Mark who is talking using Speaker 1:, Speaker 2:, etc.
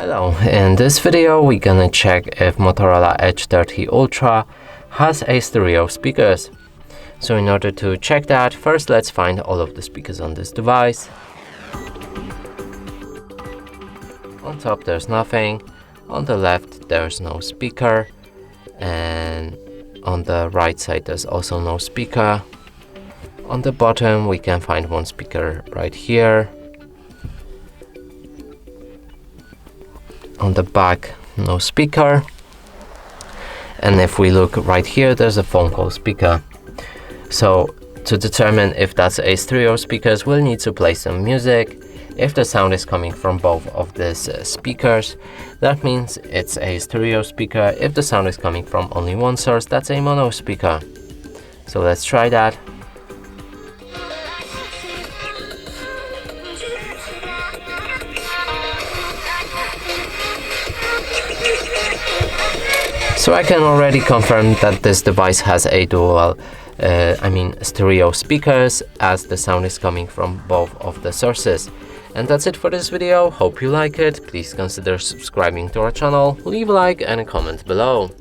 Speaker 1: Hello, in this video we're gonna check if Motorola Edge 30 Ultra has a stereo speakers. So in order to check that, first let's find all of the speakers on this device. On top there's nothing, on the left there's no speaker, and on the right side there's also no speaker. On the bottom we can find one speaker right here. On the back, no speaker. And if we look right here, there's a phone call speaker. So to determine if that's a stereo speakers, we'll need to play some music. If the sound is coming from both of these speakers, that means it's a stereo speaker. If the sound is coming from only one source, that's a mono speaker. So let's try that. So I can already confirm that this device has a dual, stereo speakers, as the sound is coming from both of the sources. And that's it for this video. Hope you like it. Please consider subscribing to our channel, leave a like and a comment below.